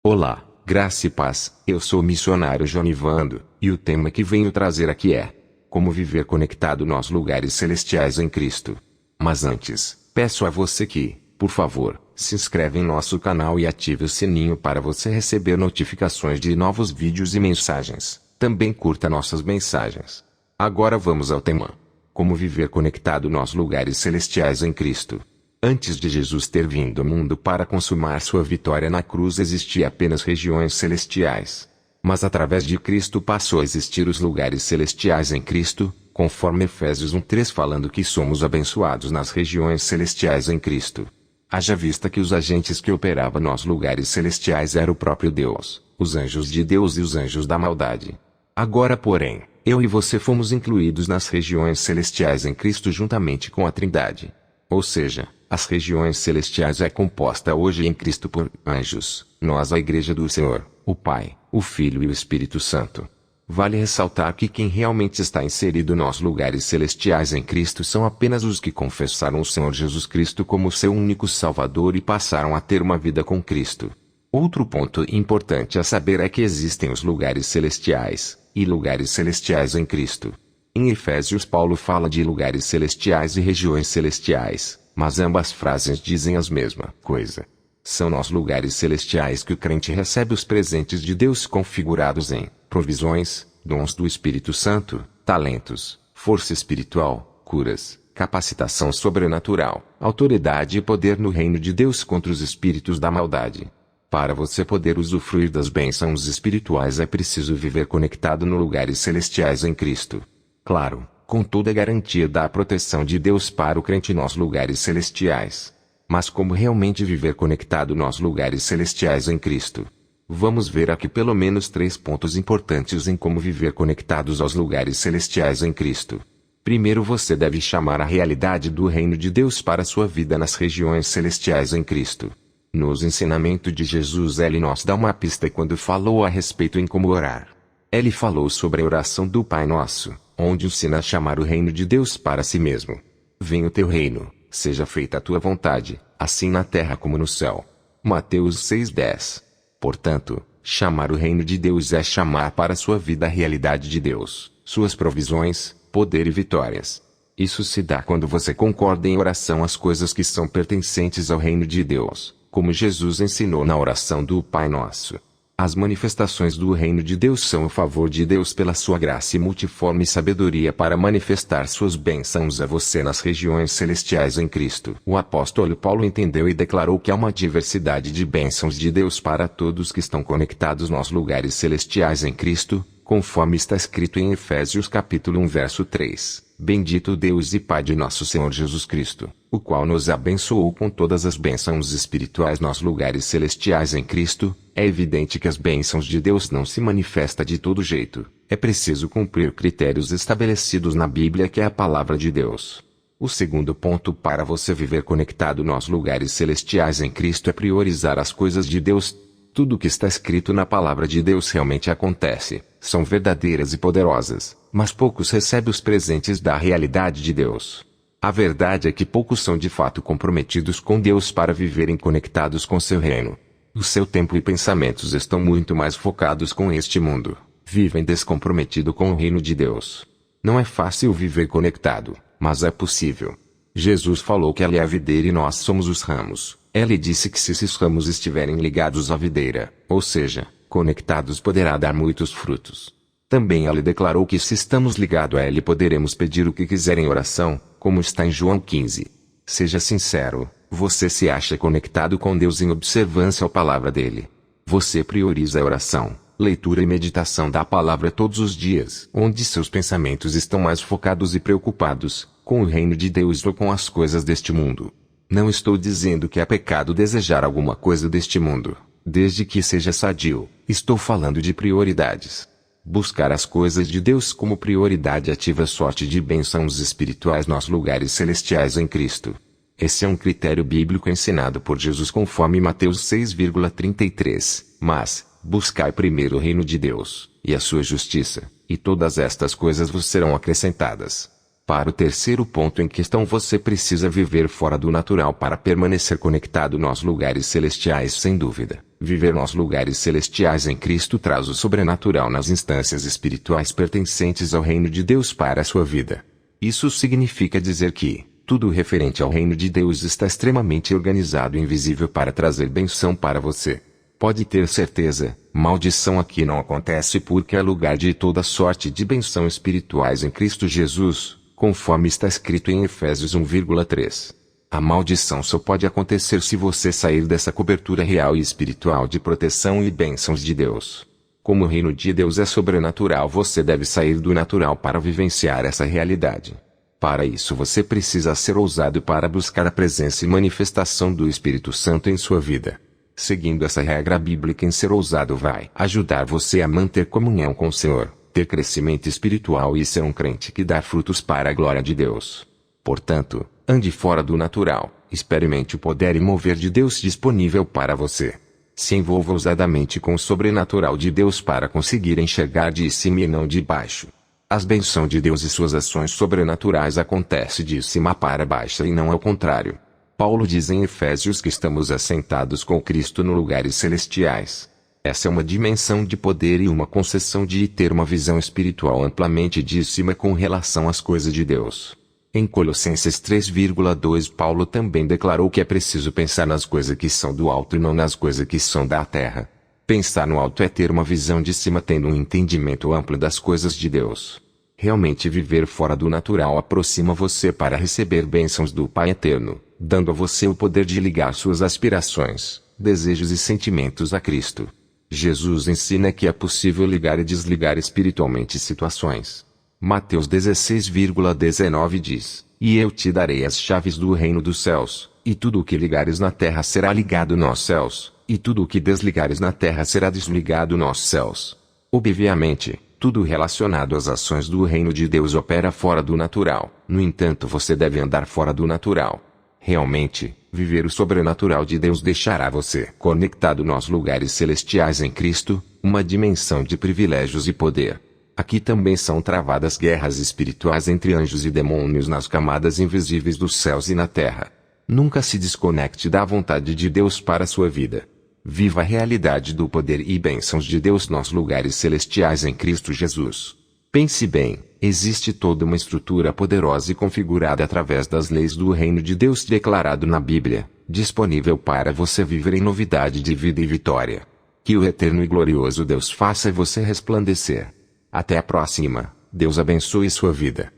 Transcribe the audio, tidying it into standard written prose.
Olá, graça e paz. Eu sou o missionário Jonivando, e o tema que venho trazer aqui é como viver conectado nos lugares celestiais em Cristo. Mas antes, peço a você que, por favor, se inscreva em nosso canal e ative o sininho para você receber notificações de novos vídeos e mensagens. Também curta nossas mensagens. Agora vamos ao tema: como viver conectado nos lugares celestiais em Cristo. Antes de Jesus ter vindo ao mundo para consumar sua vitória na cruz, existia apenas regiões celestiais. Mas através de Cristo passou a existir os lugares celestiais em Cristo, conforme Efésios 1:3, falando que somos abençoados nas regiões celestiais em Cristo. Haja vista que os agentes que operavam nos lugares celestiais eram o próprio Deus, os anjos de Deus e os anjos da maldade. Agora, porém, eu e você fomos incluídos nas regiões celestiais em Cristo juntamente com a Trindade. Ou seja, as regiões celestiais é composta hoje em Cristo por anjos, nós a Igreja do Senhor, o Pai, o Filho e o Espírito Santo. Vale ressaltar que quem realmente está inserido nos lugares celestiais em Cristo são apenas os que confessaram o Senhor Jesus Cristo como seu único Salvador e passaram a ter uma vida com Cristo. Outro ponto importante a saber é que existem os lugares celestiais e lugares celestiais em Cristo. Em Efésios, Paulo fala de lugares celestiais e regiões celestiais, mas ambas frases dizem a mesma coisa. São nos lugares celestiais que o crente recebe os presentes de Deus configurados em provisões, dons do Espírito Santo, talentos, força espiritual, curas, capacitação sobrenatural, autoridade e poder no reino de Deus contra os espíritos da maldade. Para você poder usufruir das bênçãos espirituais é preciso viver conectado nos lugares celestiais em Cristo. Claro, com toda a garantia da proteção de Deus para o crente nos lugares celestiais. Mas como realmente viver conectado nos lugares celestiais em Cristo? Vamos ver aqui pelo menos 3 pontos importantes em como viver conectados aos lugares celestiais em Cristo. Primeiro, você deve chamar a realidade do reino de Deus para sua vida nas regiões celestiais em Cristo. Nos ensinamentos de Jesus, ele nos dá uma pista quando falou a respeito em como orar. Ele falou sobre a oração do Pai Nosso, onde ensina a chamar o reino de Deus para si mesmo. Venha o teu reino, seja feita a tua vontade, assim na terra como no céu. Mateus 6:10. Portanto, chamar o reino de Deus é chamar para sua vida a realidade de Deus, suas provisões, poder e vitórias. Isso se dá quando você concorda em oração as coisas que são pertencentes ao reino de Deus, como Jesus ensinou na oração do Pai Nosso. As manifestações do reino de Deus são o favor de Deus pela sua graça e multiforme sabedoria para manifestar suas bênçãos a você nas regiões celestiais em Cristo. O apóstolo Paulo entendeu e declarou que há uma diversidade de bênçãos de Deus para todos que estão conectados nos lugares celestiais em Cristo, conforme está escrito em Efésios capítulo 1 verso 3. Bendito Deus e Pai de nosso Senhor Jesus Cristo, o qual nos abençoou com todas as bênçãos espirituais nos lugares celestiais em Cristo. É evidente que as bênçãos de Deus não se manifestam de todo jeito. É preciso cumprir critérios estabelecidos na Bíblia, que é a palavra de Deus. O segundo ponto para você viver conectado nos lugares celestiais em Cristo é priorizar as coisas de Deus. Tudo o que está escrito na palavra de Deus realmente acontece, são verdadeiras e poderosas, mas poucos recebem os presentes da realidade de Deus. A verdade é que poucos são de fato comprometidos com Deus para viverem conectados com seu reino. O seu tempo e pensamentos estão muito mais focados com este mundo, vivem descomprometido com o reino de Deus. Não é fácil viver conectado, mas é possível. Jesus falou que Ele é a videira e nós somos os ramos. Ele disse que se esses ramos estiverem ligados à videira, ou seja, conectados, poderá dar muitos frutos. Também ele declarou que se estamos ligados a Ele poderemos pedir o que quiser em oração, como está em João 15. Seja sincero, você se acha conectado com Deus em observância à palavra dele? Você prioriza a oração, leitura e meditação da palavra todos os dias, onde seus pensamentos estão mais focados e preocupados, com o reino de Deus ou com as coisas deste mundo? Não estou dizendo que é pecado desejar alguma coisa deste mundo, desde que seja sadio. Estou falando de prioridades. Buscar as coisas de Deus como prioridade ativa a sorte de bênçãos espirituais nos lugares celestiais em Cristo. Esse é um critério bíblico ensinado por Jesus conforme Mateus 6,33. Mas, buscai primeiro o reino de Deus, e a sua justiça, e todas estas coisas vos serão acrescentadas. Para o terceiro ponto em questão, você precisa viver fora do natural para permanecer conectado nos lugares celestiais. Sem dúvida, viver nos lugares celestiais em Cristo traz o sobrenatural nas instâncias espirituais pertencentes ao reino de Deus para a sua vida. Isso significa dizer que tudo referente ao reino de Deus está extremamente organizado e invisível para trazer bênção para você. Pode ter certeza, maldição aqui não acontece porque é lugar de toda sorte de bênção espirituais em Cristo Jesus, conforme está escrito em Efésios 1,3. A maldição só pode acontecer se você sair dessa cobertura real e espiritual de proteção e bênçãos de Deus. Como o reino de Deus é sobrenatural, você deve sair do natural para vivenciar essa realidade. Para isso você precisa ser ousado para buscar a presença e manifestação do Espírito Santo em sua vida. Seguindo essa regra bíblica, em ser ousado vai ajudar você a manter comunhão com o Senhor, ter crescimento espiritual e ser um crente que dá frutos para a glória de Deus. Portanto, ande fora do natural, experimente o poder e mover de Deus disponível para você. Se envolva ousadamente com o sobrenatural de Deus para conseguir enxergar de cima e não de baixo. As bênçãos de Deus e suas ações sobrenaturais acontecem de cima para baixo e não ao contrário. Paulo diz em Efésios que estamos assentados com Cristo nos lugares celestiais. Essa é uma dimensão de poder e uma concessão de ter uma visão espiritual amplamente de cima com relação às coisas de Deus. Em Colossenses 3,2 Paulo também declarou que é preciso pensar nas coisas que são do alto e não nas coisas que são da terra. Pensar no alto é ter uma visão de cima tendo um entendimento amplo das coisas de Deus. Realmente viver fora do natural aproxima você para receber bênçãos do Pai Eterno, dando a você o poder de ligar suas aspirações, desejos e sentimentos a Cristo. Jesus ensina que é possível ligar e desligar espiritualmente situações. Mateus 16,19 diz: E eu te darei as chaves do reino dos céus, e tudo o que ligares na terra será ligado nos céus, e tudo o que desligares na terra será desligado nos céus. Obviamente, tudo relacionado às ações do reino de Deus opera fora do natural. No entanto, você deve andar fora do natural. Realmente, viver o sobrenatural de Deus deixará você conectado nos lugares celestiais em Cristo, uma dimensão de privilégios e poder. Aqui também são travadas guerras espirituais entre anjos e demônios nas camadas invisíveis dos céus e na terra. Nunca se desconecte da vontade de Deus para a sua vida. Viva a realidade do poder e bênçãos de Deus nos lugares celestiais em Cristo Jesus. Pense bem, existe toda uma estrutura poderosa e configurada através das leis do reino de Deus declarado na Bíblia, disponível para você viver em novidade de vida e vitória. Que o eterno e glorioso Deus faça você resplandecer. Até a próxima. Deus abençoe sua vida.